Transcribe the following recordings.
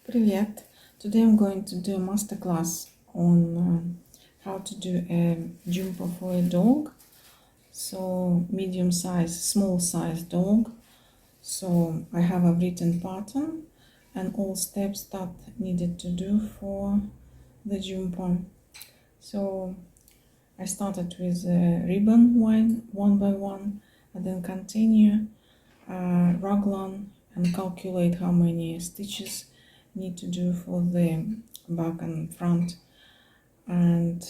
Привет! Today I'm going to do a masterclass on how to do a jumper for a dog. So medium size, small size dog. So I have a written pattern and all steps that needed to do for the jumper. So I started with a ribbon one by one and then continue raglan and calculate how many stitches need to do for the back and front, and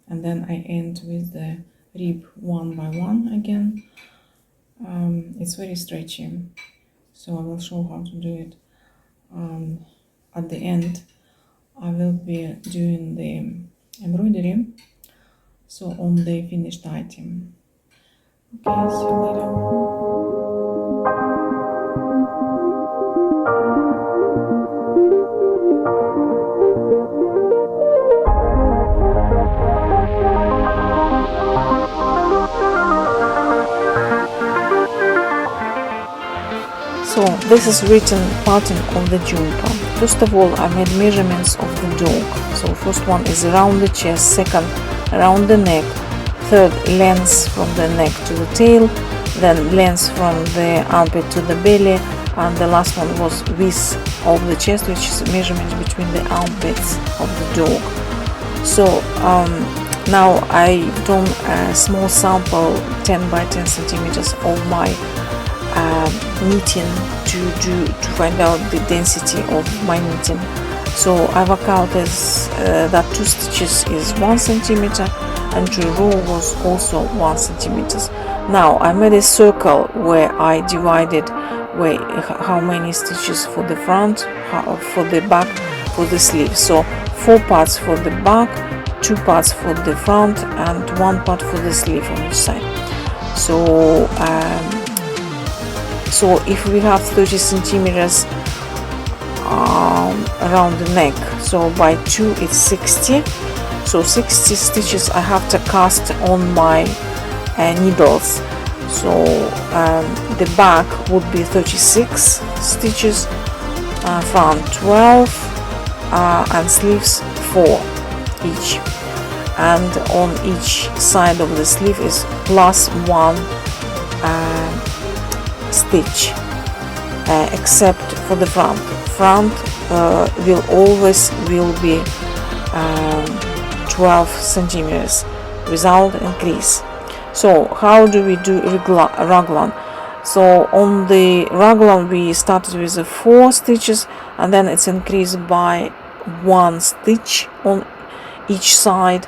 then I end with the rib one by one again. It's very stretchy, so I will show how to do it. At the end I will be doing the embroidery, so on the finished item. Okay, see you later. So this is written pattern of the jumper. First of all, I made measurements of the dog. So first one is around the chest, second around the neck, third length from the neck to the tail, then length from the armpit to the belly, and the last one was width of the chest, which is measurements between the armpits of the dog. So now I've done a small sample 10 by 10 centimeters of my knitting to find out the density of my knitting. So I work out as that 2 stitches is 1 centimeter and to row was also 1 centimeter. Now I made a circle where I divided how many stitches for the front, for the back, for the sleeve. So 4 parts for the back, 2 parts for the front, and 1 part for the sleeve on each side. So if we have 30 centimeters around the neck, so by 2 it's 60. So 60 stitches I have to cast on my needles. So the back would be 36 stitches, front 12, and sleeves 4 each. And on each side of the sleeve is plus 1 stitch, except for the front. Front will always be 12 centimeters without increase. So how do we do raglan? So on the raglan we started with 4 stitches and then it's increased by 1 stitch on each side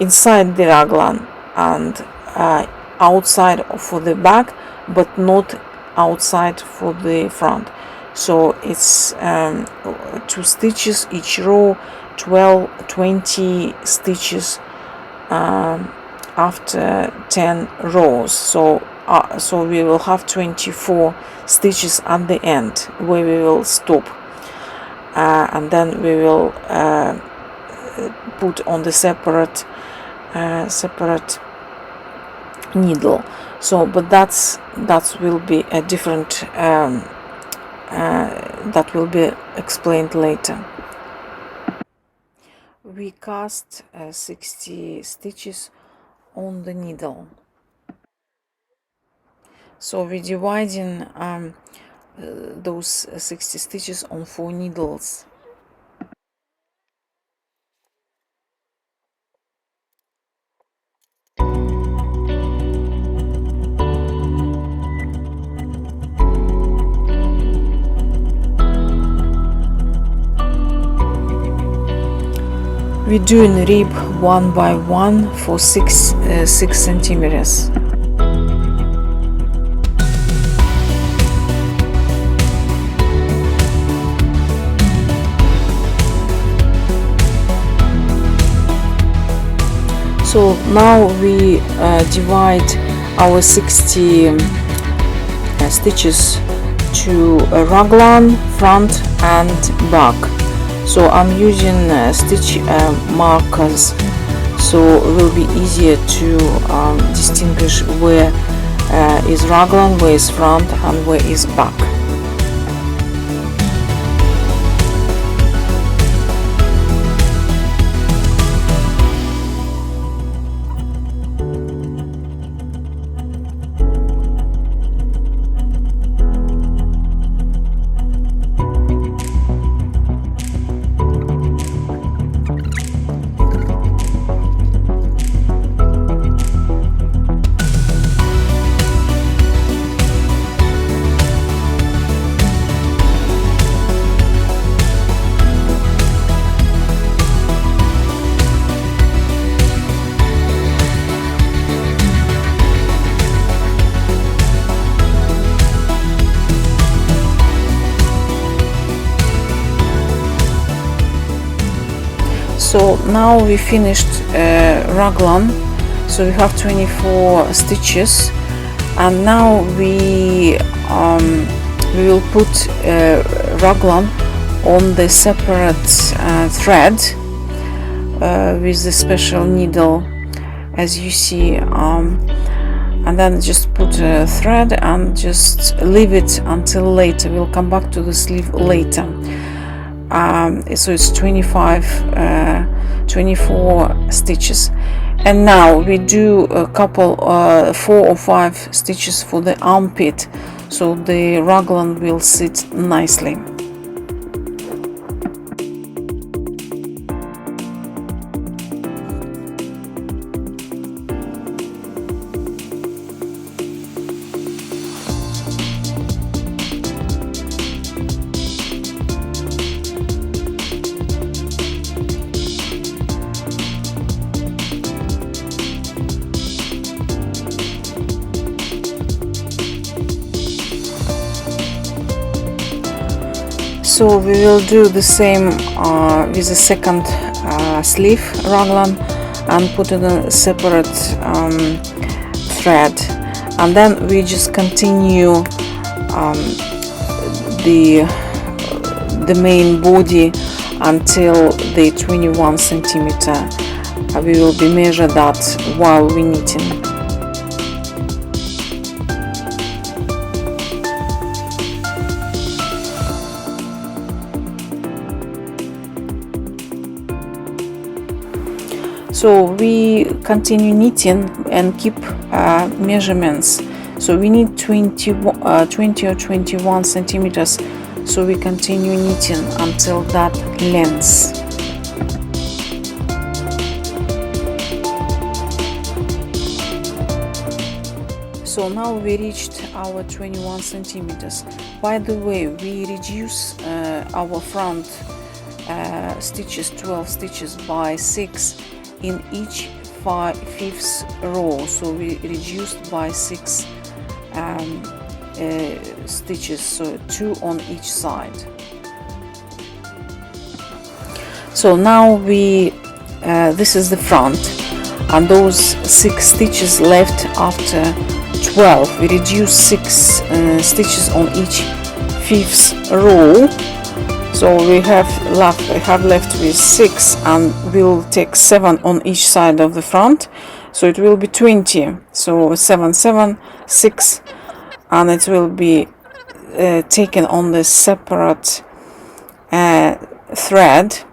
inside the raglan and outside for the back, but not outside for the front. So it's 2 stitches each row, 20 stitches after 10 rows. So we will have 24 stitches at the end where we will stop, and then we will put on the separate needle. So but that will be a different that will be explained later. We cast 60 stitches on the needle. So we're dividing those 60 stitches on 4 needles. We're doing rib 1 by 1 for 6 centimeters. So now we divide our 60 stitches to a raglan, front and back. So I'm using stitch markers, so it will be easier to distinguish where is raglan, where is front and where is back. So now we finished raglan, so we have 24 stitches, and now we will put raglan on the separate thread with the special needle, as you see, and then just put a thread and just leave it until later. We'll come back to the sleeve later. So it's 24 stitches, and now we do a couple 4 or 5 stitches for the armpit, so the raglan will sit nicely. So we will do the same with the second sleeve raglan and put in a separate thread, and then we just continue the main body until the 21 centimeter. We will be measure that while we knitting. So we continue knitting and keep measurements. So we need 20 or 21 centimeters, so we continue knitting until that length. So now we reached our 21 centimeters. By the way, we reduce our front stitches, 12 stitches, by 6 in each 5/5 row, so we reduced by 6 stitches, so 2 on each side. So now we this is the front, and those 6 stitches left after 12, we reduce 6 stitches on each 5th row. So we have left with 6, and we'll take 7 on each side of the front, so it will be 20. So 7, 7, 6, and it will be taken on the separate thread,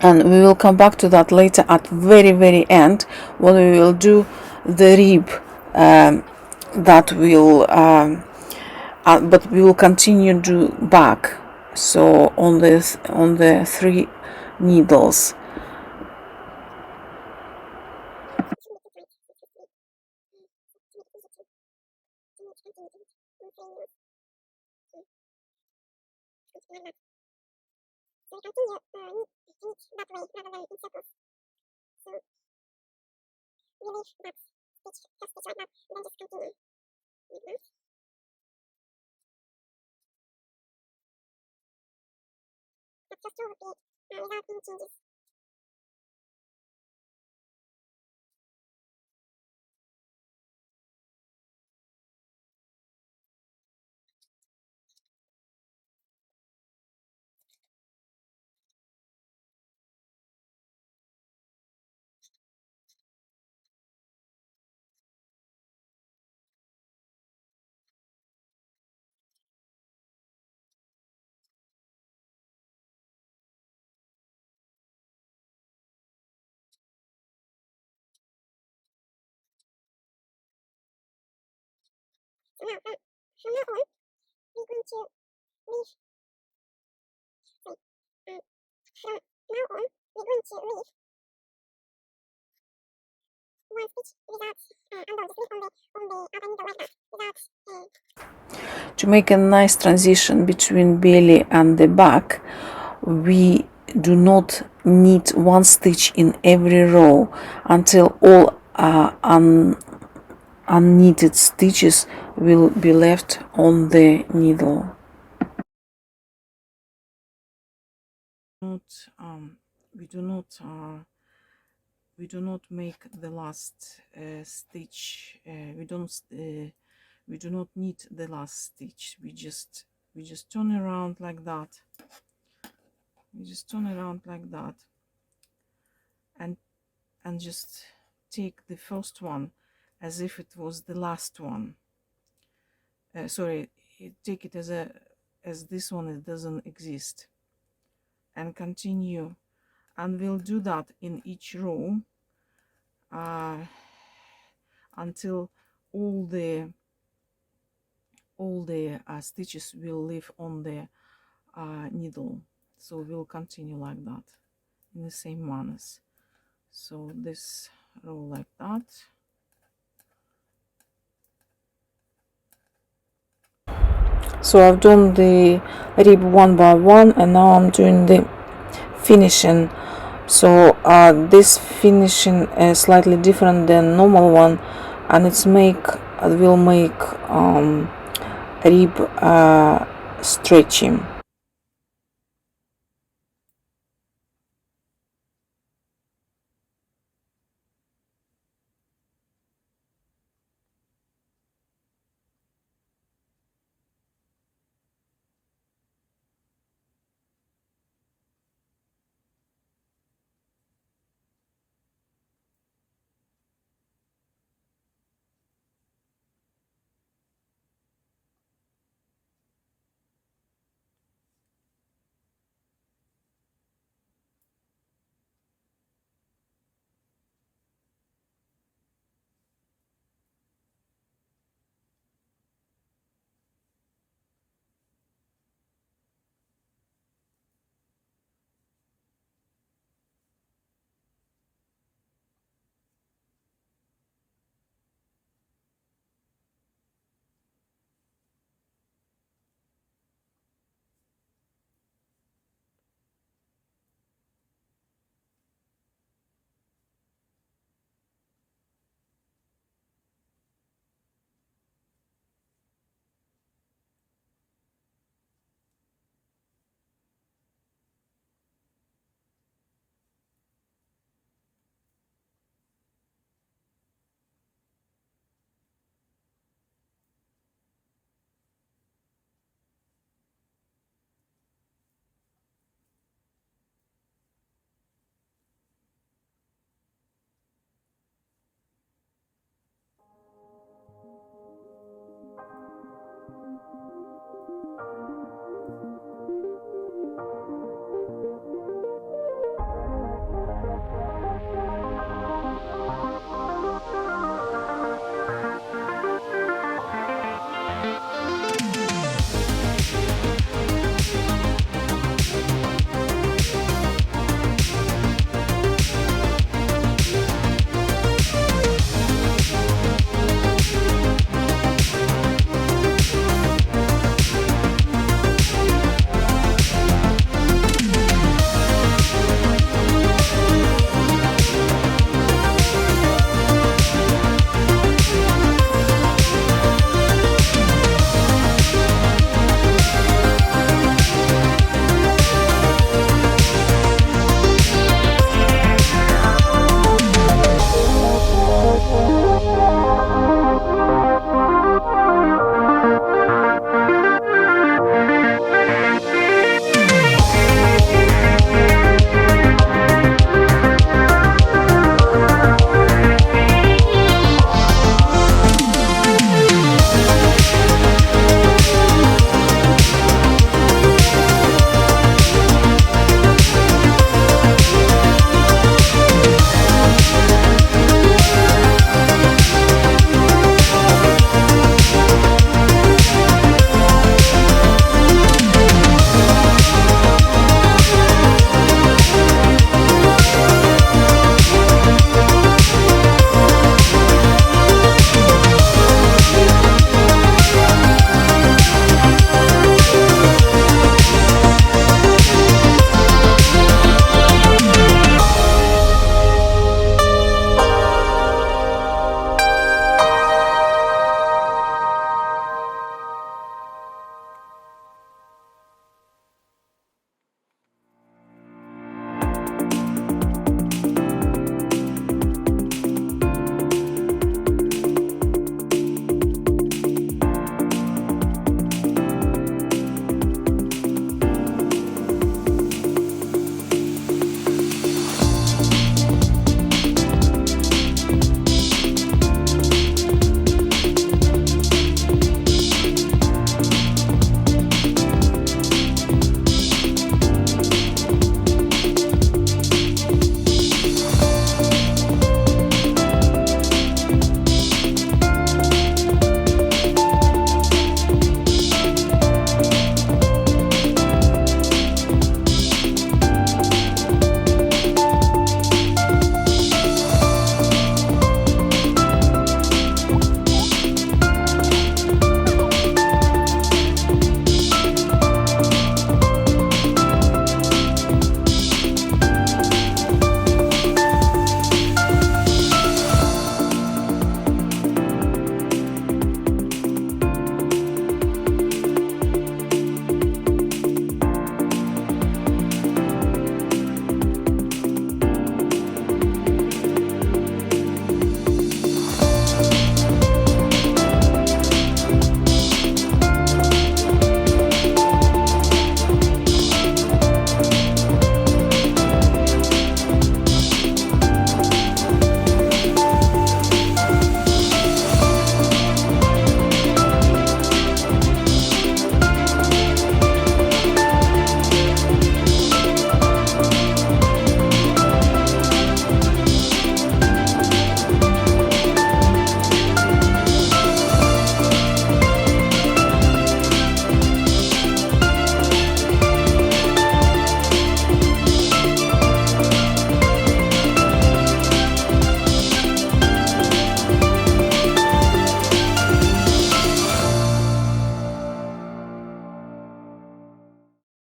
and we will come back to that later at very end, when we will do the rib. That will but we will continue to back. So on the 3 needles. To make a nice transition between belly and the back, we do not knit 1 stitch in every row until all unknitted stitches will be left on the needle. we do not make the last stitch. We do not need the last stitch. We just turn around like that. We just turn around like that, and just take the first one as if it was the last one. Sorry, take it as this one, it doesn't exist, and continue, and we'll do that in each row until all the stitches will live on the needle. So we'll continue like that in the same manners. So this row like that. So I've done the rib one by one, and now I'm doing the finishing. So this finishing is slightly different than normal one, and will make rib stretching.